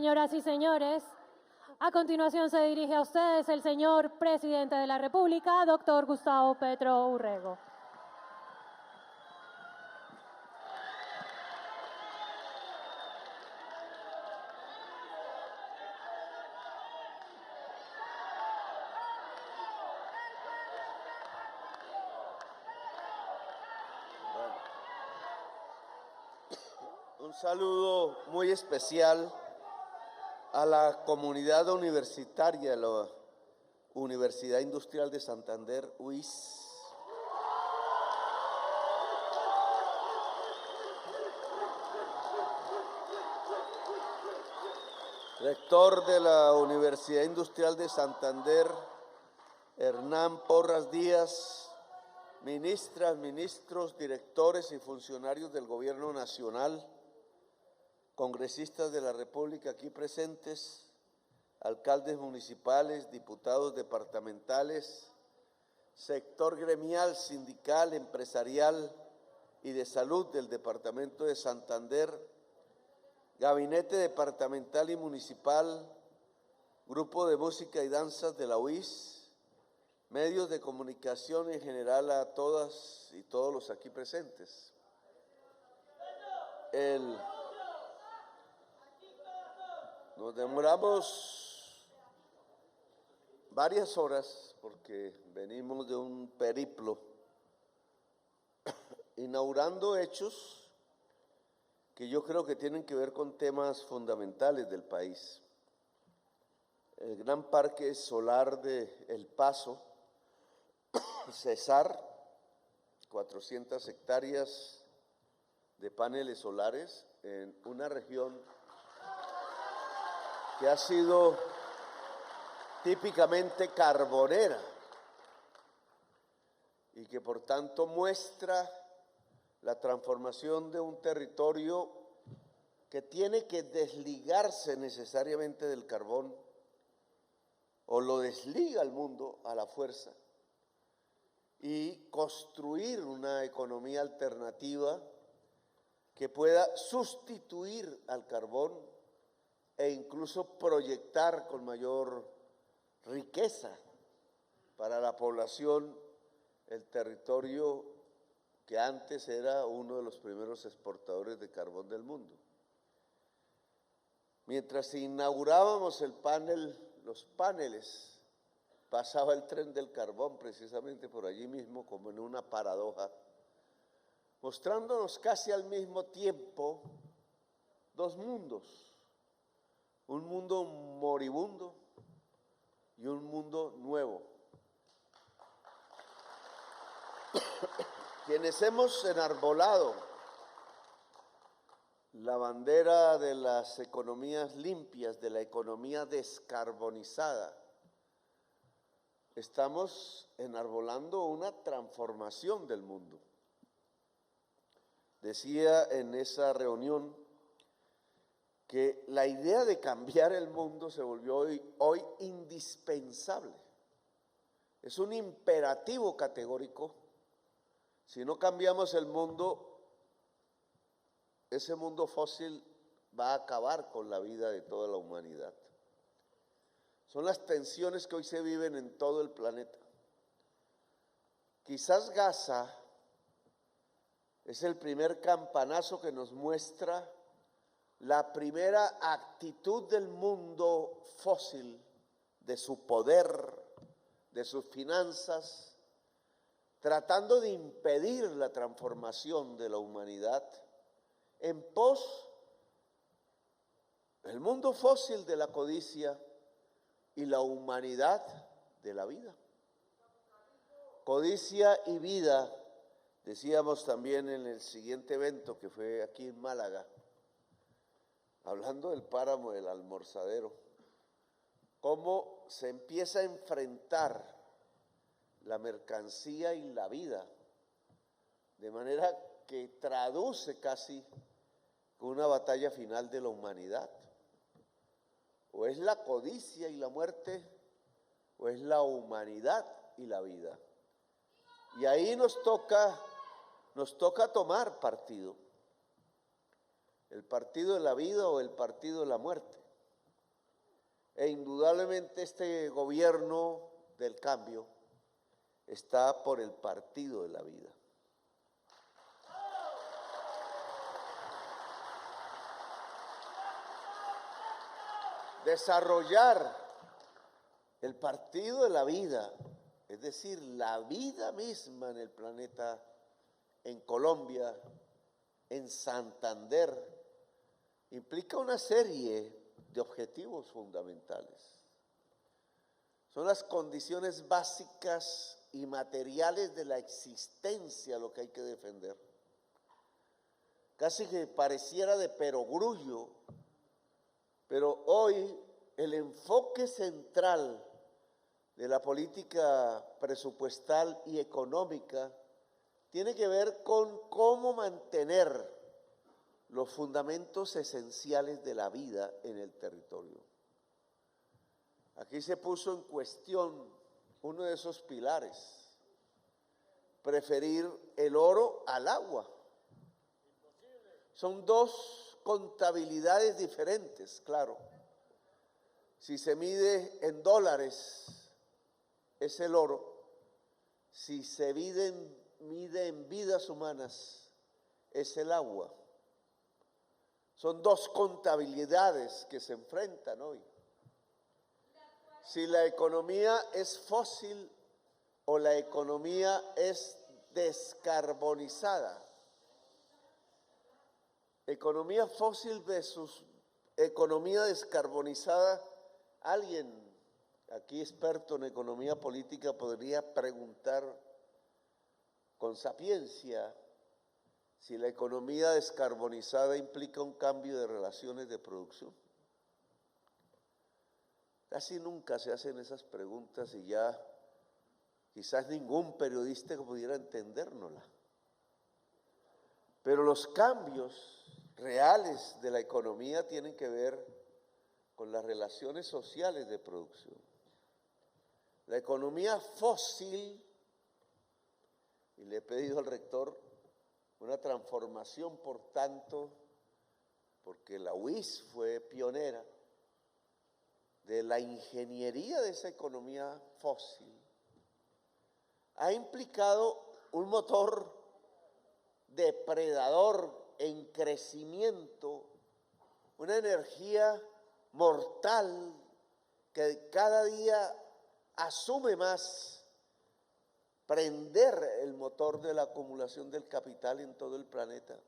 señoras y señores. A continuación se dirige a ustedes el señor Presidente de la República, doctor Gustavo Petro Urrego. Un saludo muy especial a la comunidad universitaria, la Universidad Industrial de Santander, UIS. Rector de la Universidad Industrial de Santander, Hernán Porras Díaz, ministras, ministros, directores y funcionarios del Gobierno Nacional, congresistas de la República aquí presentes, alcaldes municipales, diputados departamentales, sector gremial, sindical, empresarial y de salud del departamento de Santander, gabinete departamental y municipal, grupo de música y danzas de la UIS, medios de comunicación en general, a todas y todos los aquí presentes. Nos demoramos varias horas porque venimos de un periplo inaugurando hechos que yo creo que tienen que ver con temas fundamentales del país. El gran parque solar de El Paso, Cesar, 400 hectáreas de paneles solares en una región que ha sido típicamente carbonera y que por tanto muestra la transformación de un territorio que tiene que desligarse necesariamente del carbón, o lo desliga el mundo a la fuerza, y construir una economía alternativa que pueda sustituir al carbón e incluso proyectar con mayor riqueza para la población el territorio que antes era uno de los primeros exportadores de carbón del mundo. Mientras inaugurábamos los paneles, pasaba el tren del carbón precisamente por allí mismo, como en una paradoja, mostrándonos casi al mismo tiempo dos mundos. Un mundo moribundo y un mundo nuevo. Quienes hemos enarbolado la bandera de las economías limpias, de la economía descarbonizada, estamos enarbolando una transformación del mundo. Decía en esa reunión que la idea de cambiar el mundo se volvió hoy indispensable. Es un imperativo categórico. Si no cambiamos el mundo, ese mundo fósil va a acabar con la vida de toda la humanidad. Son las tensiones que hoy se viven en todo el planeta. Quizás Gaza es el primer campanazo que nos muestra la primera actitud del mundo fósil, de su poder, de sus finanzas, tratando de impedir la transformación de la humanidad en pos del mundo fósil de la codicia y la humanidad de la vida. Codicia y vida, decíamos también en el siguiente evento que fue aquí en Málaga, hablando del páramo del Almorzadero, cómo se empieza a enfrentar la mercancía y la vida, de manera que traduce casi con una batalla final de la humanidad. O es la codicia y la muerte, o es la humanidad y la vida. Y ahí nos toca tomar partido. El partido de la vida o el partido de la muerte. E indudablemente este gobierno del cambio está por el partido de la vida. Desarrollar el partido de la vida, es decir, la vida misma en el planeta, en Colombia, en Santander, implica una serie de objetivos fundamentales. Son las condiciones básicas y materiales de la existencia lo que hay que defender. Casi que pareciera de perogrullo, pero hoy el enfoque central de la política presupuestal y económica tiene que ver con cómo mantener los fundamentos esenciales de la vida en el territorio. Aquí se puso en cuestión uno de esos pilares, preferir el oro al agua. Son dos contabilidades diferentes, claro. Si se mide en dólares, es el oro. Si se mide en vidas humanas, es el agua. Son dos contabilidades que se enfrentan hoy. Si la economía es fósil o la economía es descarbonizada. Economía fósil versus economía descarbonizada. Alguien aquí experto en economía política podría preguntar con sapiencia si la economía descarbonizada implica un cambio de relaciones de producción. Casi nunca se hacen esas preguntas y ya quizás ningún periodista pudiera entendérnosla. Pero los cambios reales de la economía tienen que ver con las relaciones sociales de producción. La economía fósil, y le he pedido al rector una transformación, por tanto, porque la UIS fue pionera de la ingeniería de esa economía fósil, ha implicado un motor depredador en crecimiento, una energía mortal que cada día asume más prender el motor de la acumulación del capital en todo el planeta,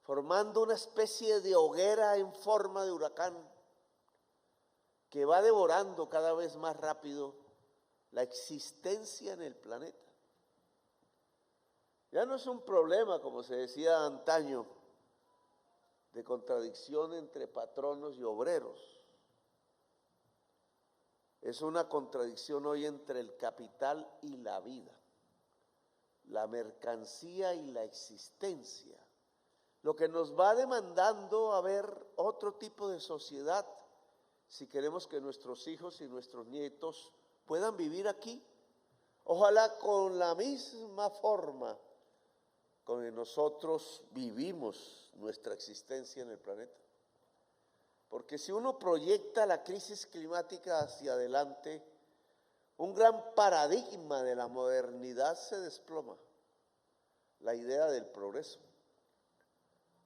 formando una especie de hoguera en forma de huracán que va devorando cada vez más rápido la existencia en el planeta. Ya no es un problema, como se decía antaño, de contradicción entre patronos y obreros. Es una contradicción hoy entre el capital y la vida, la mercancía y la existencia, lo que nos va demandando a ver otro tipo de sociedad si queremos que nuestros hijos y nuestros nietos puedan vivir aquí, ojalá con la misma forma con que nosotros vivimos nuestra existencia en el planeta. Porque si uno proyecta la crisis climática hacia adelante, un gran paradigma de la modernidad se desploma, la idea del progreso.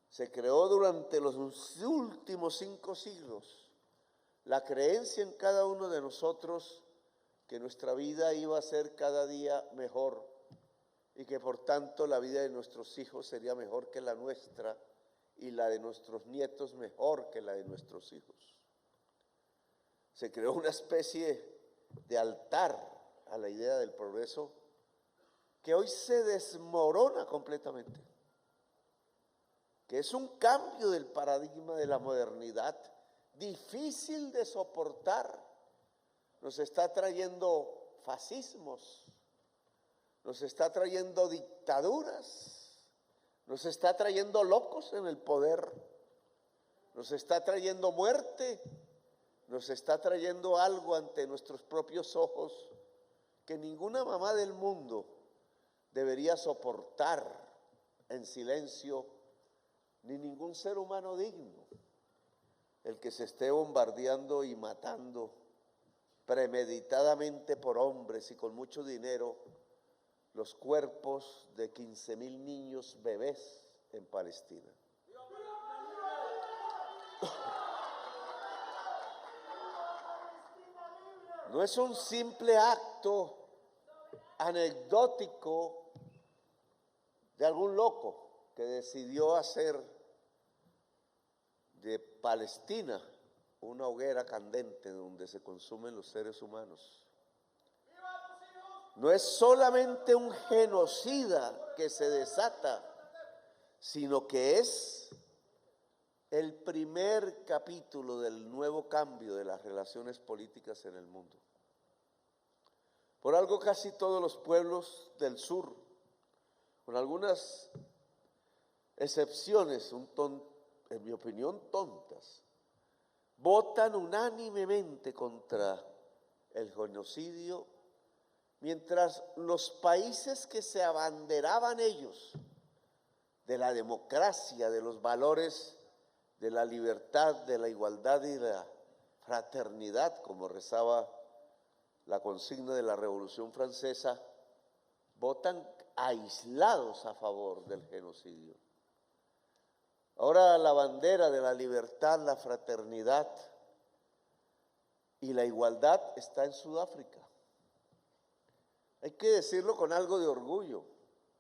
Se creó durante los últimos 5 siglos la creencia en cada uno de nosotros que nuestra vida iba a ser cada día mejor y que por tanto la vida de nuestros hijos sería mejor que la nuestra y la de nuestros nietos mejor que la de nuestros hijos. Se creó una especie de altar a la idea del progreso que hoy se desmorona completamente, que es un cambio del paradigma de la modernidad, difícil de soportar. Nos está trayendo fascismos, nos está trayendo dictaduras, nos está trayendo locos en el poder, nos está trayendo muerte, nos está trayendo algo ante nuestros propios ojos que ninguna mamá del mundo debería soportar en silencio, ni ningún ser humano digno. el que se esté bombardeando y matando premeditadamente por hombres y con mucho dinero los cuerpos de 15,000 niños bebés en Palestina. No es un simple acto anecdótico de algún loco que decidió hacer de Palestina una hoguera candente donde se consumen los seres humanos. No es solamente un genocida que se desata, sino que es el primer capítulo del nuevo cambio de las relaciones políticas en el mundo. Por algo casi todos los pueblos del sur, con algunas excepciones, en mi opinión tontas, votan unánimemente contra el genocidio, mientras los países que se abanderaban ellos de la democracia, de los valores de la libertad, de la igualdad y la fraternidad, como rezaba la consigna de la Revolución Francesa, votan aislados a favor del genocidio. Ahora la bandera de la libertad, la fraternidad y la igualdad está en Sudáfrica. Hay que decirlo con algo de orgullo.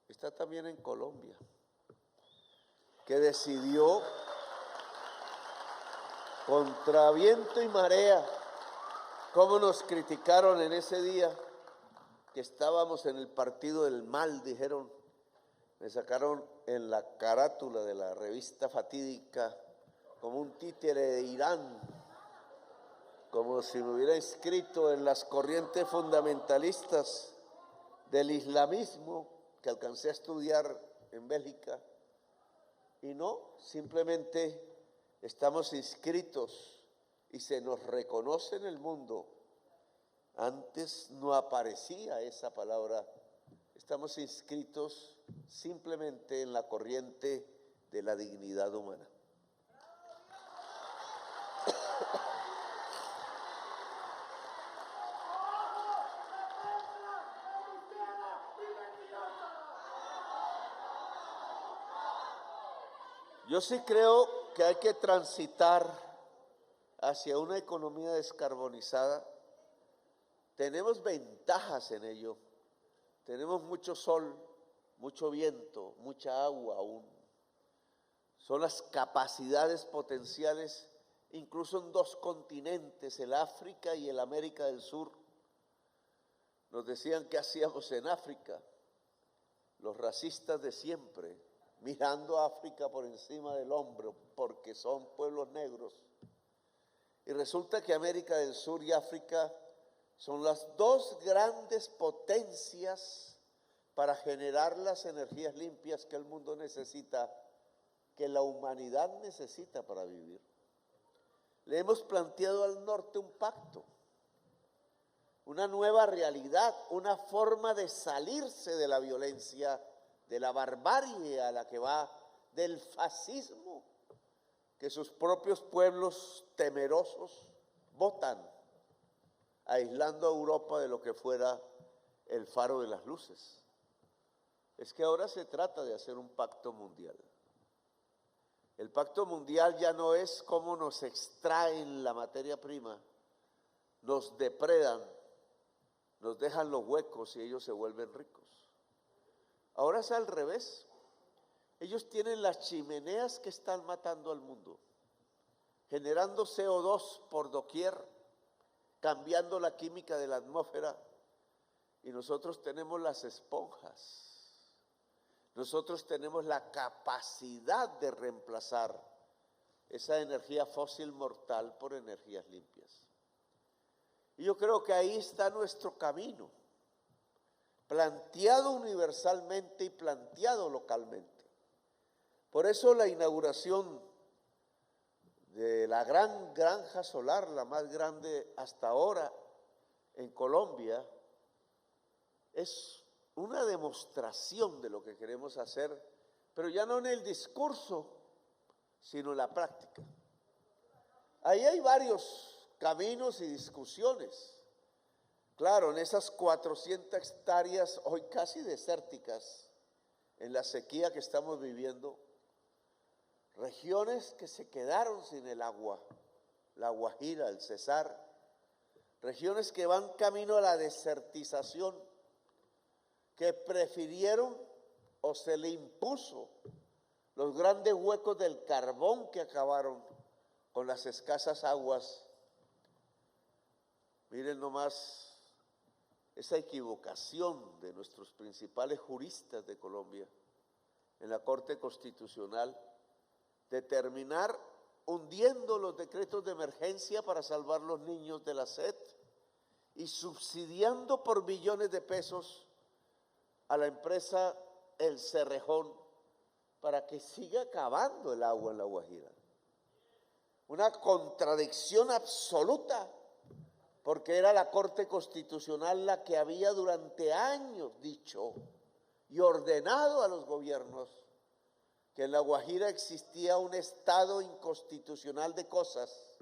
Está también en Colombia, que decidió contra viento y marea, como nos criticaron en ese día, que estábamos en el partido del mal, dijeron. Me sacaron en la carátula de la revista fatídica como un títere de Irán, como si me hubiera inscrito en las corrientes fundamentalistas del islamismo que alcancé a estudiar en Bélgica. Y no, simplemente estamos inscritos y se nos reconoce en el mundo. Antes no aparecía esa palabra. Estamos inscritos simplemente en la corriente de la dignidad humana. Yo sí creo que hay que transitar hacia una economía descarbonizada. Tenemos ventajas en ello. Tenemos mucho sol, mucho viento, mucha agua aún. Son las capacidades potenciales, incluso en dos continentes, el África y el América del Sur. Nos decían qué hacíamos en África, los racistas de siempre, mirando a África por encima del hombro, porque son pueblos negros. Y resulta que América del Sur y África son las dos grandes potencias para generar las energías limpias que el mundo necesita, que la humanidad necesita para vivir. Le hemos planteado al norte un pacto, una nueva realidad, una forma de salirse de la violencia, de la barbarie a la que va, del fascismo, que sus propios pueblos temerosos votan, aislando a Europa de lo que fuera el faro de las luces. Es que ahora se trata de hacer un pacto mundial. El pacto mundial ya no es cómo nos extraen la materia prima, nos depredan, nos dejan los huecos y ellos se vuelven ricos. Ahora es al revés. Ellos tienen las chimeneas que están matando al mundo, generando CO2 por doquier, cambiando la química de la atmósfera, y nosotros tenemos las esponjas. Nosotros tenemos la capacidad de reemplazar esa energía fósil mortal por energías limpias. Y yo creo que ahí está nuestro camino, planteado universalmente y planteado localmente. Por eso la inauguración de la gran granja solar, la más grande hasta ahora en Colombia, es una demostración de lo que queremos hacer, pero ya no en el discurso, sino en la práctica. Ahí hay varios caminos y discusiones. Claro, en esas 400 hectáreas hoy casi desérticas, en la sequía que estamos viviendo, regiones que se quedaron sin el agua, la Guajira, el Cesar, regiones que van camino a la desertización, que prefirieron o se le impuso los grandes huecos del carbón que acabaron con las escasas aguas. Miren nomás esa equivocación de nuestros principales juristas de Colombia en la Corte Constitucional de terminar hundiendo los decretos de emergencia para salvar los niños de la sed y subsidiando por billones de pesos a la empresa El Cerrejón para que siga acabando el agua en la Guajira. Una contradicción absoluta, porque era la Corte Constitucional la que había durante años dicho y ordenado a los gobiernos que en la Guajira existía un estado inconstitucional de cosas,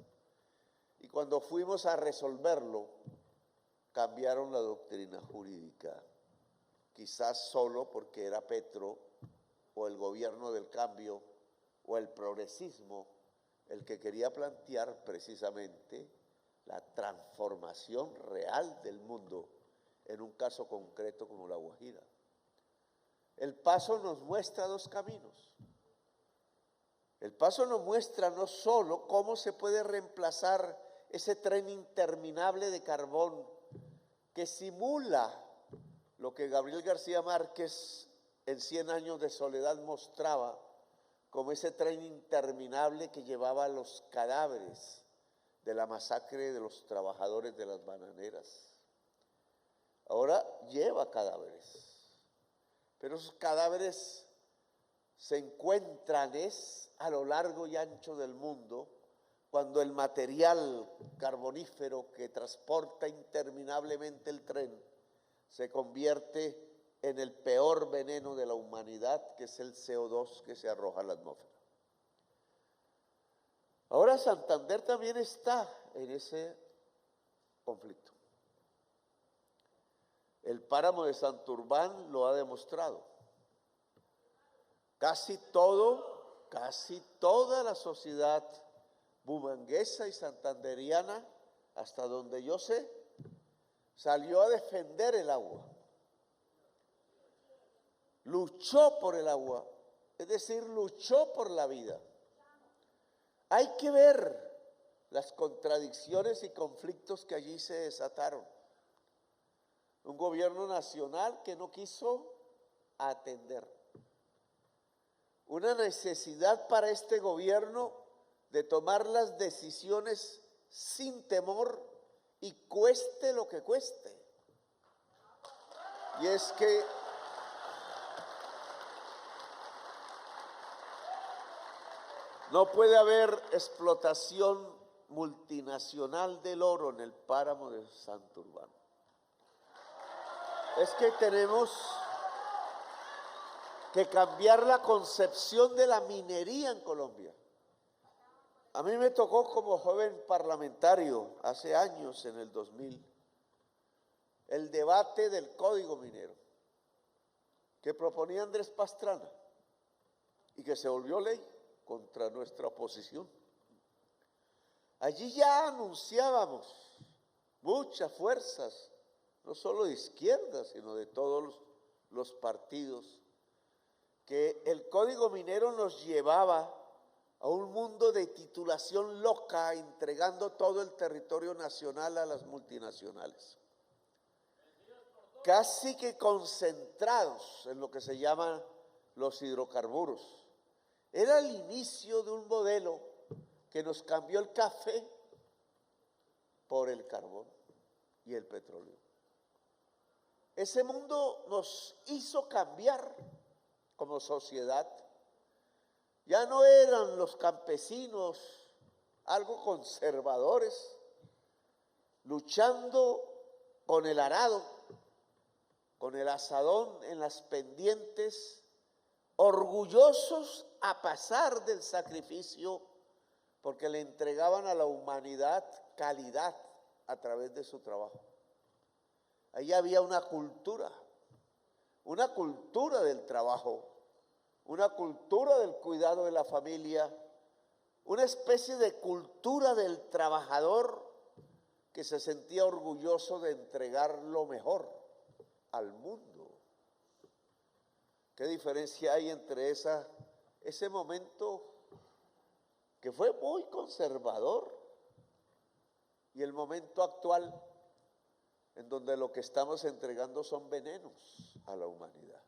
y cuando fuimos a resolverlo, cambiaron la doctrina jurídica, quizás solo porque era Petro o el gobierno del cambio o el progresismo el que quería plantear precisamente la transformación real del mundo en un caso concreto como la Guajira. El Paso nos muestra dos caminos. El Paso nos muestra no solo cómo se puede reemplazar ese tren interminable de carbón que simula lo que Gabriel García Márquez en 100 años de soledad mostraba como ese tren interminable que llevaba los cadáveres de la masacre de los trabajadores de las bananeras. Ahora lleva cadáveres, pero esos cadáveres se encuentran a lo largo y ancho del mundo, cuando el material carbonífero que transporta interminablemente el tren se convierte en el peor veneno de la humanidad, que es el CO2 que se arroja a la atmósfera. Ahora Santander también está en ese conflicto. El páramo de Santurbán lo ha demostrado. Casi toda la sociedad bumanguesa y santanderiana, hasta donde yo sé, salió a defender el agua. Luchó por el agua, es decir, luchó por la vida. Hay que ver las contradicciones y conflictos que allí se desataron. Un gobierno nacional que no quiso atender. Una necesidad para este gobierno de tomar las decisiones sin temor y cueste lo que cueste. Y es que no puede haber explotación multinacional del oro en el páramo de Santurbán. Es que tenemos que cambiar la concepción de la minería en Colombia. A mí me tocó como joven parlamentario hace años, en el 2000, el debate del Código Minero que proponía Andrés Pastrana y que se volvió ley contra nuestra oposición. Allí ya anunciábamos muchas fuerzas, no solo de izquierda, sino de todos los partidos, que el Código Minero nos llevaba a un mundo de titulación loca, entregando todo el territorio nacional a las multinacionales, casi que concentrados en lo que se llaman los hidrocarburos. Era el inicio de un modelo que nos cambió el café por el carbón y el petróleo. Ese mundo nos hizo cambiar como sociedad. Ya no eran los campesinos algo conservadores, luchando con el arado, con el asadón en las pendientes, orgullosos a pasar del sacrificio porque le entregaban a la humanidad calidad a través de su trabajo. Ahí había una cultura del trabajo, una cultura del cuidado de la familia, una especie de cultura del trabajador que se sentía orgulloso de entregar lo mejor al mundo. ¿Qué diferencia hay entre ese momento que fue muy conservador y el momento actual en donde lo que estamos entregando son venenos a la humanidad?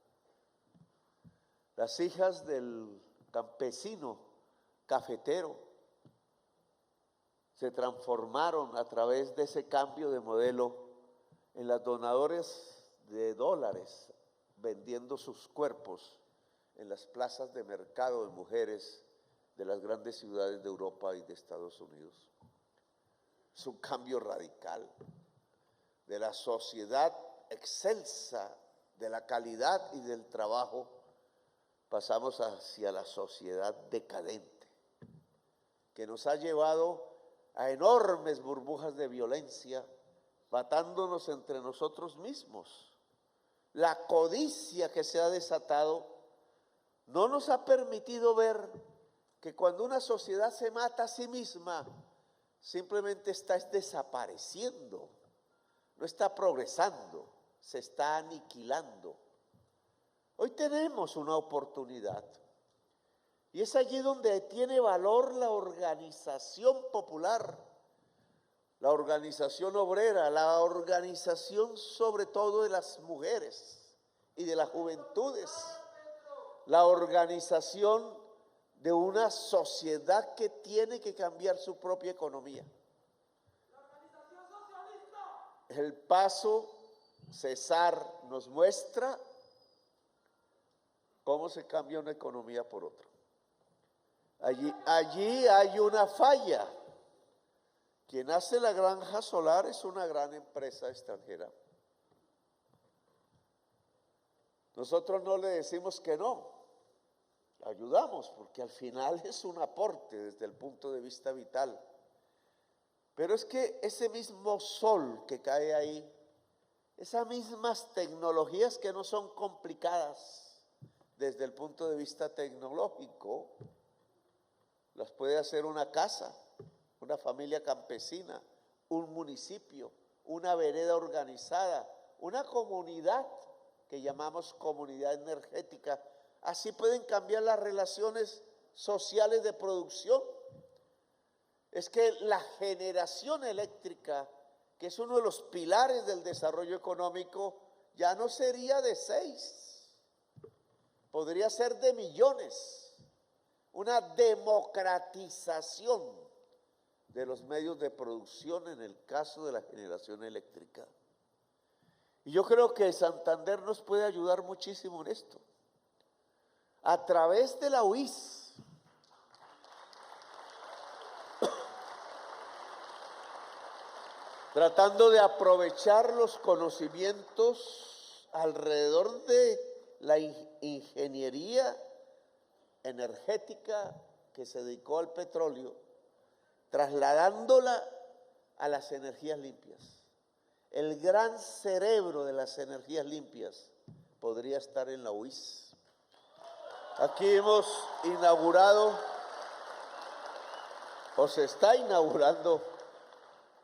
Las hijas del campesino cafetero se transformaron a través de ese cambio de modelo en las donadoras de dólares, vendiendo sus cuerpos en las plazas de mercado de mujeres de las grandes ciudades de Europa y de Estados Unidos. Es un cambio radical de la sociedad excelsa, de la calidad y del trabajo, pasamos hacia la sociedad decadente, que nos ha llevado a enormes burbujas de violencia, matándonos entre nosotros mismos. La codicia que se ha desatado no nos ha permitido ver que cuando una sociedad se mata a sí misma, simplemente está desapareciendo, no está progresando, se está aniquilando. Hoy tenemos una oportunidad y es allí donde tiene valor la organización popular, la organización obrera, la organización sobre todo de las mujeres y de las juventudes, la organización de una sociedad que tiene que cambiar su propia economía. El paso César nos muestra cómo se cambia una economía por otra. Allí hay una falla. Quien hace la granja solar es una gran empresa extranjera. Nosotros no le decimos que no, ayudamos porque al final es un aporte desde el punto de vista vital. Pero es que ese mismo sol que cae ahí, esas mismas tecnologías que no son complicadas desde el punto de vista tecnológico, las puede hacer una casa, una familia campesina, un municipio, una vereda organizada, una comunidad que llamamos comunidad energética. Así pueden cambiar las relaciones sociales de producción. Es que la generación eléctrica, que es uno de los pilares del desarrollo económico, ya no sería de 6, podría ser de millones. Una democratización de los medios de producción en el caso de la generación eléctrica. Y yo creo que Santander nos puede ayudar muchísimo en esto. A través de la UIS, tratando de aprovechar los conocimientos alrededor de la ingeniería energética que se dedicó al petróleo, trasladándola a las energías limpias. El gran cerebro de las energías limpias podría estar en la UIS. Aquí hemos inaugurado, o se está inaugurando,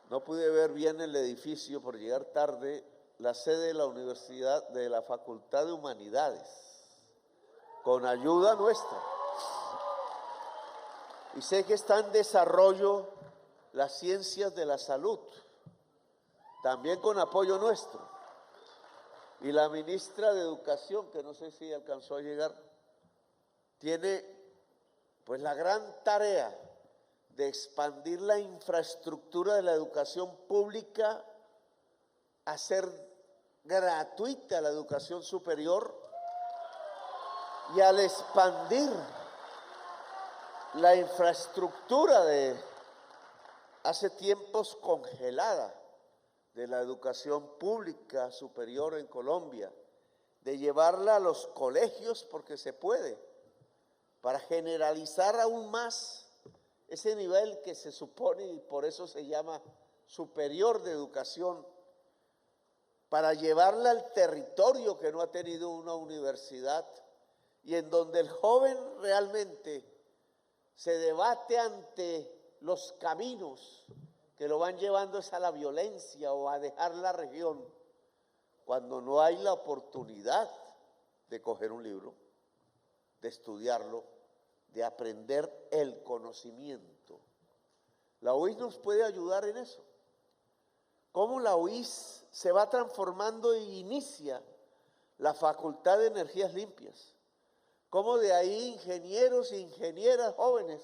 no pude ver bien el edificio por llegar tarde, la sede de la Universidad, de la Facultad de Humanidades, con ayuda nuestra. Y sé que está en desarrollo las ciencias de la salud, también con apoyo nuestro. Y la ministra de Educación, que no sé si alcanzó a llegar, tiene pues la gran tarea de expandir la infraestructura de la educación pública, hacer gratuita la educación superior y al expandir la infraestructura de hace tiempos congelada de la educación pública superior en Colombia, de llevarla a los colegios porque se puede, para generalizar aún más ese nivel que se supone y por eso se llama superior de educación, para llevarla al territorio que no ha tenido una universidad y en donde el joven realmente se debate ante los caminos que lo van llevando es a la violencia o a dejar la región, cuando no hay la oportunidad de coger un libro, de estudiarlo, de aprender el conocimiento. La UIS nos puede ayudar en eso. ¿Cómo la UIS se va transformando e inicia la Facultad de Energías Limpias? ¿Cómo de ahí ingenieros e ingenieras jóvenes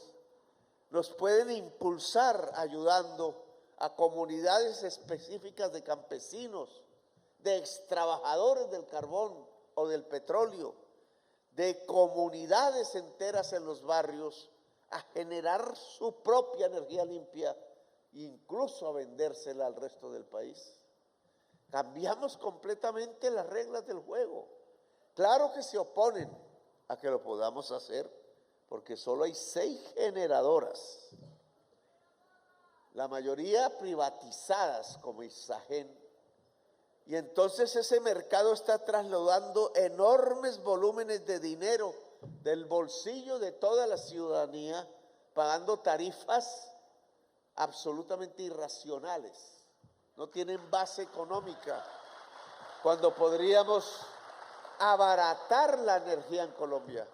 nos pueden impulsar ayudando a comunidades específicas de campesinos, de extrabajadores del carbón o del petróleo, de comunidades enteras en los barrios a generar su propia energía limpia, incluso a vendérsela al resto del país? Cambiamos completamente las reglas del juego. Claro que se oponen a que lo podamos hacer, porque solo hay 6 generadoras, la mayoría privatizadas como Isagen, y entonces ese mercado está trasladando enormes volúmenes de dinero del bolsillo de toda la ciudadanía, pagando tarifas absolutamente irracionales, no tienen base económica, cuando podríamos abaratar la energía en Colombia.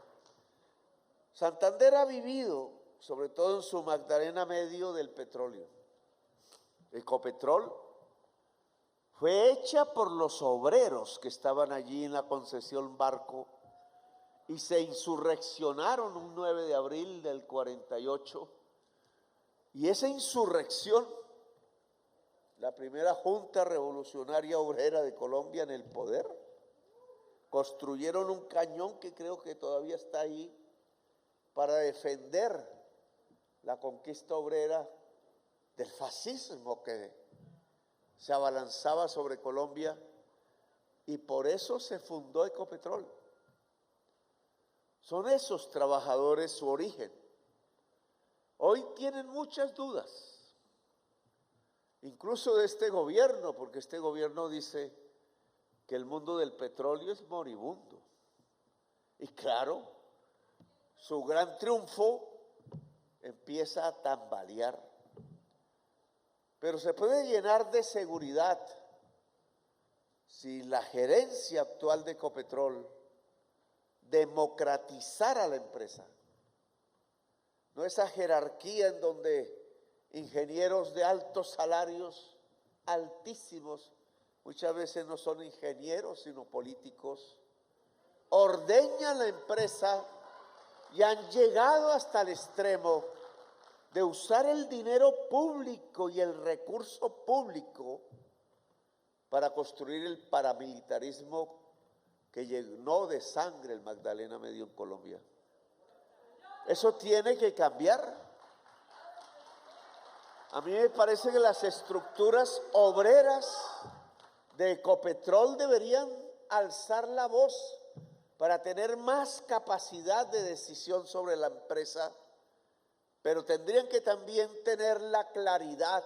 Santander ha vivido, sobre todo en su Magdalena Medio, del petróleo. Ecopetrol fue hecha por los obreros que estaban allí en la concesión Barco y se insurreccionaron un 9 de abril del 48. Y esa insurrección, la primera Junta Revolucionaria Obrera de Colombia en el poder, construyeron un cañón que creo que todavía está ahí para defender la conquista obrera del fascismo que se abalanzaba sobre Colombia, y por eso se fundó Ecopetrol. Son esos trabajadores su origen. Hoy tienen muchas dudas, incluso de este gobierno, porque este gobierno dice que el mundo del petróleo es moribundo. Y claro, su gran triunfo empieza a tambalear. Pero se puede llenar de seguridad si la gerencia actual de Ecopetrol democratizara la empresa. No esa jerarquía en donde ingenieros de altos salarios, altísimos, muchas veces no son ingenieros sino políticos, ordeñan la empresa y han llegado hasta el extremo de usar el dinero público y el recurso público para construir el paramilitarismo que llenó de sangre el Magdalena Medio en Colombia. Eso tiene que cambiar. A mí me parece que las estructuras obreras de Ecopetrol deberían alzar la voz para tener más capacidad de decisión sobre la empresa, pero tendrían que también tener la claridad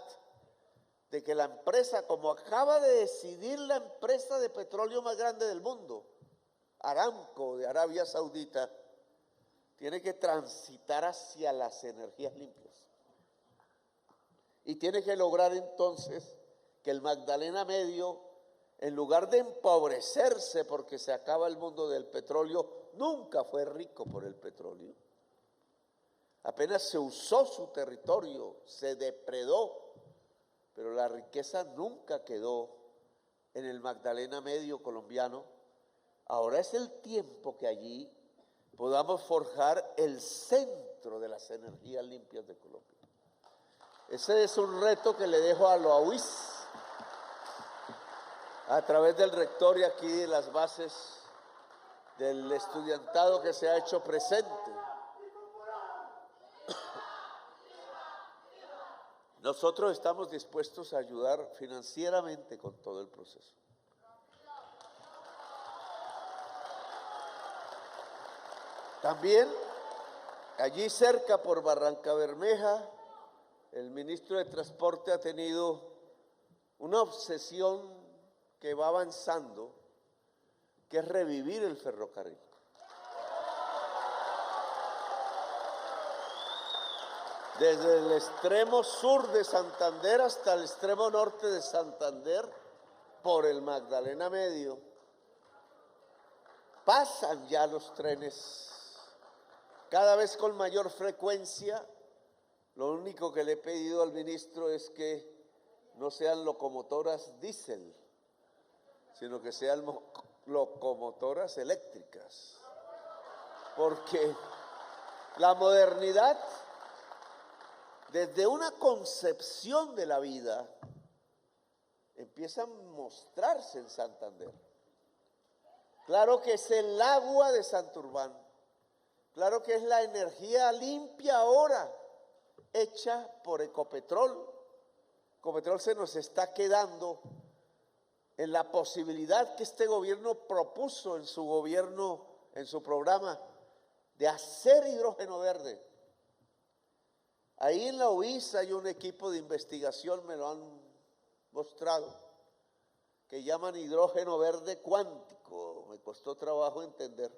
de que la empresa, como acaba de decidir la empresa de petróleo más grande del mundo, Aramco de Arabia Saudita, tiene que transitar hacia las energías limpias. Y tiene que lograr entonces que el Magdalena Medio, en lugar de empobrecerse porque se acaba el mundo del petróleo, nunca fue rico por el petróleo. Apenas se usó su territorio, se depredó, pero la riqueza nunca quedó en el Magdalena Medio colombiano. Ahora es el tiempo que allí podamos forjar el centro de las energías limpias de Colombia. Ese es un reto que le dejo a la UIS a través del rector y aquí de las bases del estudiantado que se ha hecho presente. Nosotros estamos dispuestos a ayudar financieramente con todo el proceso. También Allí cerca, por Barranca Bermeja, el ministro de Transporte ha tenido una obsesión que va avanzando, que es revivir el ferrocarril. Desde el extremo sur de Santander hasta el extremo norte de Santander, por el Magdalena Medio, pasan ya los trenes cada vez con mayor frecuencia. Lo único que le he pedido al ministro es que no sean locomotoras diésel, sino que sean locomotoras eléctricas, porque la modernidad, desde una concepción de la vida, empieza a mostrarse en Santander. Claro que es el agua de Santurbán, claro que es la energía limpia ahora, hecha por Ecopetrol. Ecopetrol se nos está quedando en la posibilidad que este gobierno propuso en su gobierno, en su programa, de hacer hidrógeno verde. Ahí en la UIS hay un equipo de investigación, me lo han mostrado, que llaman hidrógeno verde cuántico. Me costó trabajo entender.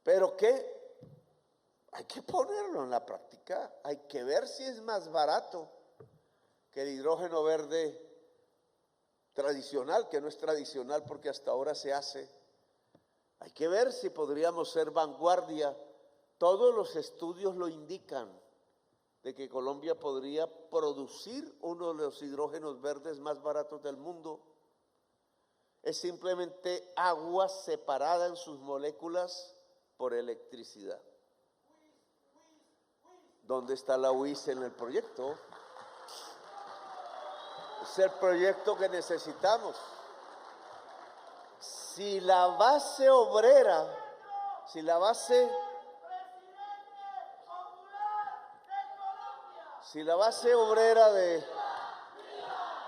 Pero que hay que ponerlo en la práctica, hay que ver si es más barato que el hidrógeno verde tradicional, que no es tradicional porque hasta ahora se hace. Hay que ver si podríamos ser vanguardia. Todos los estudios lo indican, de que Colombia podría producir uno de los hidrógenos verdes más baratos del mundo. Es simplemente agua separada en sus moléculas por electricidad. ¿Dónde está la UIS en el proyecto? Es el proyecto que necesitamos. Si la base obrera, si la base obrera de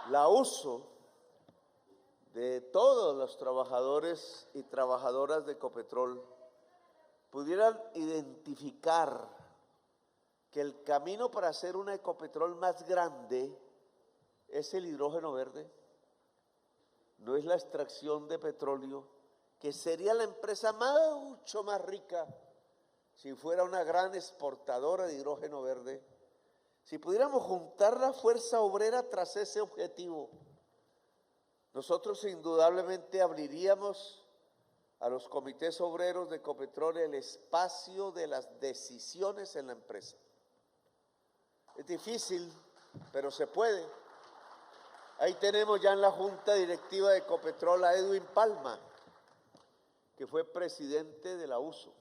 la USO, de todos los trabajadores y trabajadoras de Ecopetrol, pudieran identificar que el camino para hacer una Ecopetrol más grande es el hidrógeno verde, no es la extracción de petróleo, que sería la empresa mucho más rica si fuera una gran exportadora de hidrógeno verde. Si pudiéramos juntar la fuerza obrera tras ese objetivo, nosotros indudablemente abriríamos a los comités obreros de Ecopetrol el espacio de las decisiones en la empresa. Es difícil, pero se puede. Ahí tenemos ya en la Junta Directiva de Ecopetrol a Edwin Palma, que fue presidente de la USO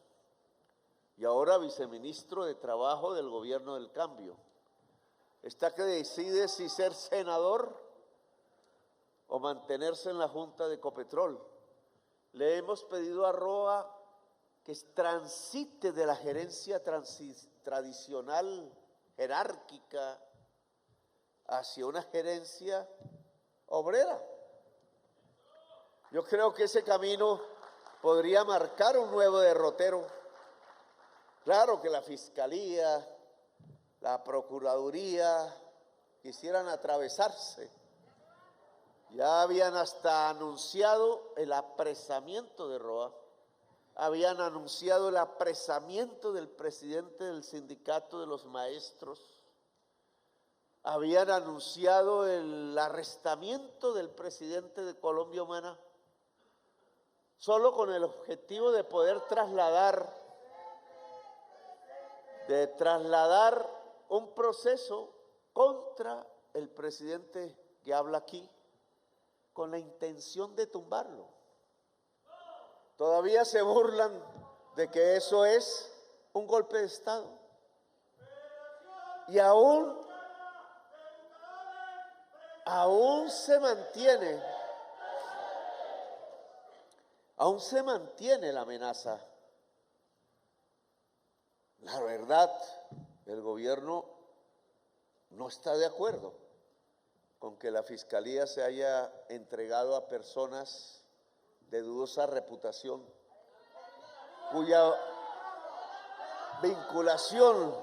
y ahora viceministro de Trabajo del Gobierno del Cambio. Está que decide si ser senador o mantenerse en la Junta de Ecopetrol. Le hemos pedido a Roa que transite de la gerencia tradicional, jerárquica, hacia una gerencia obrera. Yo creo que ese camino podría marcar un nuevo derrotero. Claro que la Fiscalía, la Procuraduría quisieran atravesarse. Ya habían hasta anunciado el apresamiento de Roa, habían anunciado el apresamiento del presidente del sindicato de los maestros, habían anunciado el arrestamiento del presidente de Colombia Humana, solo con el objetivo de poder trasladar un proceso contra el presidente que habla aquí, con la intención de tumbarlo. Todavía se burlan de que eso es un golpe de Estado. Y aún se mantiene la amenaza. La verdad, el gobierno no está de acuerdo con que la Fiscalía se haya entregado a personas de dudosa reputación, vinculación,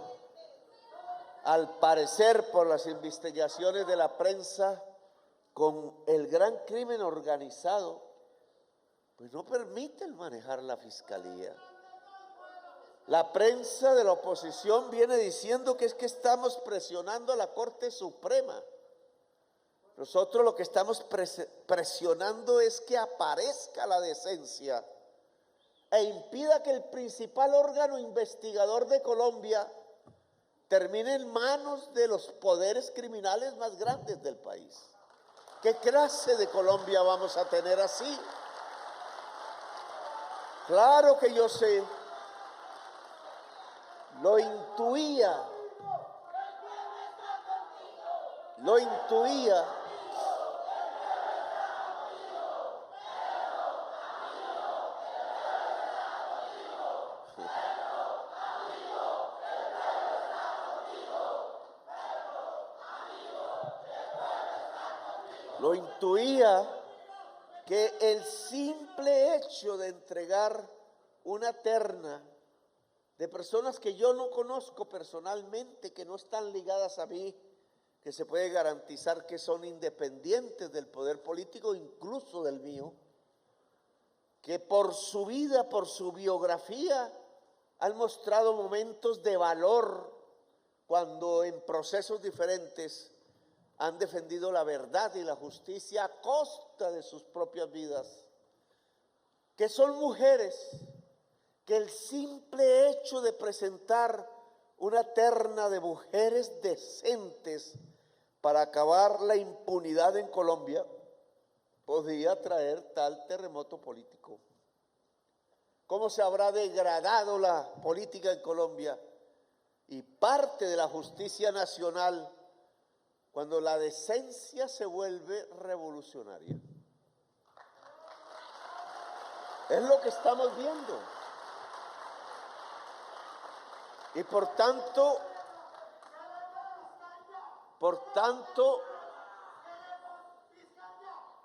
al parecer por las investigaciones de la prensa, con el gran crimen organizado, pues no permiten manejar la fiscalía. La prensa de la oposición viene diciendo que es que estamos presionando a la Corte Suprema. Nosotros lo que estamos presionando es que aparezca la decencia e impida que el principal órgano investigador de Colombia termine en manos de los poderes criminales más grandes del país. ¿Qué clase de Colombia vamos a tener así? Claro que yo sé, lo intuía. Lo intuía que el simple hecho de entregar una terna de personas que yo no conozco personalmente, que no están ligadas a mí, que se puede garantizar que son independientes del poder político, incluso del mío, que por su vida, por su biografía, han mostrado momentos de valor cuando en procesos diferentes han defendido la verdad y la justicia a costa de sus propias vidas, que son mujeres, que el simple hecho de presentar una terna de mujeres decentes para acabar la impunidad en Colombia podía traer tal terremoto político. ¿Cómo se habrá degradado la política en Colombia y parte de la justicia nacional cuando la decencia se vuelve revolucionaria? Es lo que estamos viendo. Y por tanto,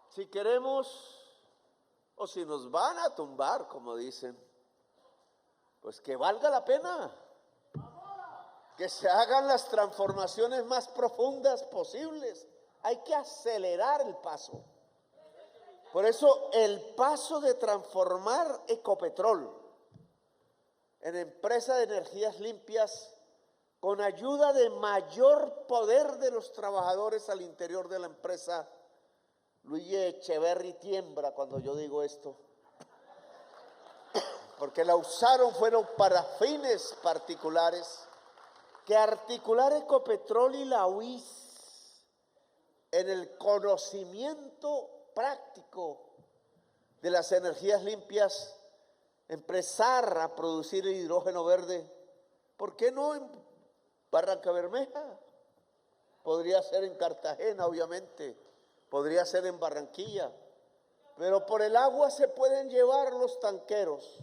si queremos o si nos van a tumbar, como dicen, pues que valga la pena, que se hagan las transformaciones más profundas posibles. Hay que acelerar el paso. Por eso el paso de transformar Ecopetrol en empresa de energías limpias, con ayuda de mayor poder de los trabajadores al interior de la empresa. Luigi Echeverry tiembla cuando yo digo esto, porque la usaron fueron para fines particulares. Que articular Ecopetrol y la UIS en el conocimiento práctico de las energías limpias, empezar a producir hidrógeno verde. ¿Por qué no en Barrancabermeja? Podría ser en Cartagena, obviamente, podría ser en Barranquilla, pero por el agua se pueden llevar los tanqueros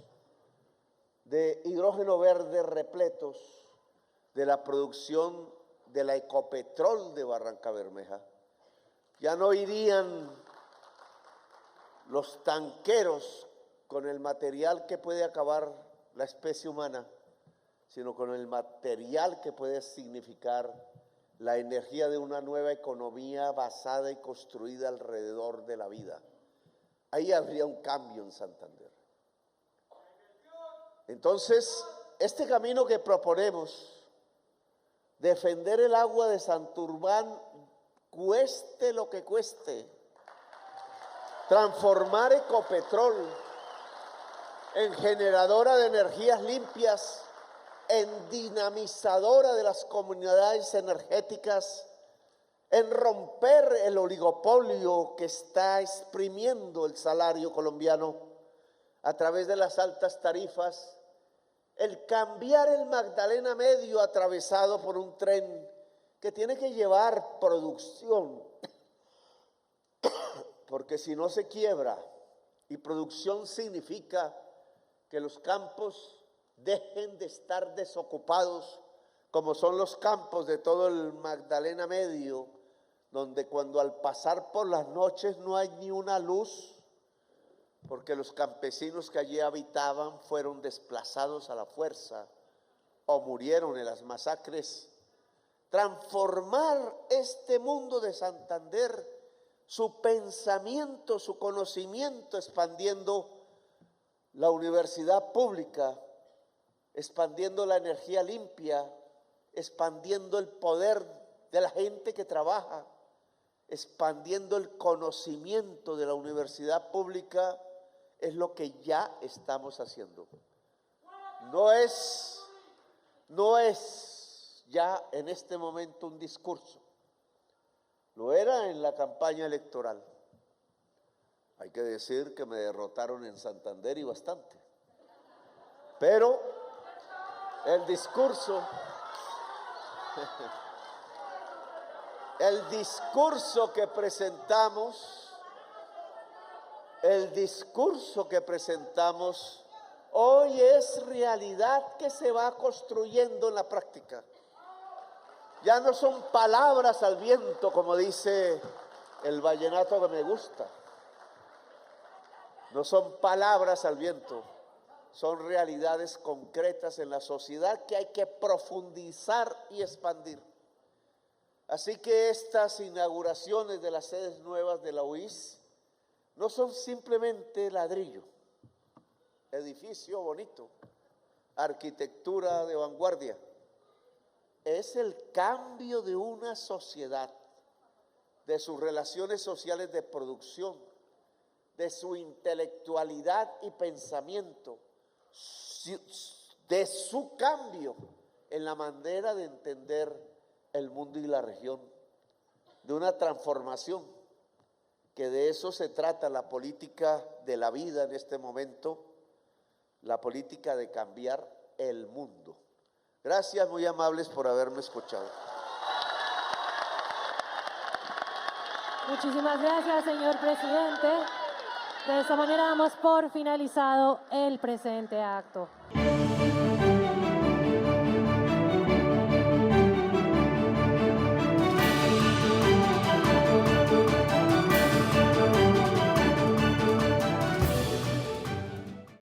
de hidrógeno verde repletos de la producción de la Ecopetrol de Barrancabermeja. Ya no irían los tanqueros con el material que puede acabar la especie humana, sino con el material que puede significar la energía de una nueva economía basada y construida alrededor de la vida. Ahí habría un cambio en Santander. Entonces, este camino que proponemos, defender el agua de Santurbán, cueste lo que cueste, transformar Ecopetrol en generadora de energías limpias, en dinamizadora de las comunidades energéticas, en romper el oligopolio que está exprimiendo el salario colombiano a través de las altas tarifas, el cambiar el Magdalena Medio atravesado por un tren que tiene que llevar producción, porque si no se quiebra, y producción significa que los campos dejen de estar desocupados, como son los campos de todo el Magdalena Medio, donde cuando al pasar por las noches no hay ni una luz, porque los campesinos que allí habitaban fueron desplazados a la fuerza o murieron en las masacres, transformar este mundo de Santander, su pensamiento, su conocimiento, expandiendo la universidad pública, expandiendo la energía limpia, expandiendo el poder de la gente que trabaja, expandiendo el conocimiento de la universidad pública, es lo que ya estamos haciendo. No es ya en este momento un discurso. Lo era en la campaña electoral. Hay que decir que me derrotaron en Santander y bastante. Pero el discurso que presentamos hoy es realidad que se va construyendo en la práctica. Ya no son palabras al viento, como dice el vallenato que me gusta. No son palabras al viento, son realidades concretas en la sociedad que hay que profundizar y expandir. Así que estas inauguraciones de las sedes nuevas de la UIS no son simplemente ladrillo, edificio bonito, arquitectura de vanguardia. Es el cambio de una sociedad, de sus relaciones sociales de producción, de su intelectualidad y pensamiento, de su cambio en la manera de entender el mundo y la región, de una transformación, que de eso se trata la política de la vida en este momento, la política de cambiar el mundo. Gracias, muy amables, por haberme escuchado. Muchísimas gracias, señor presidente. De esta manera damos por finalizado el presente acto.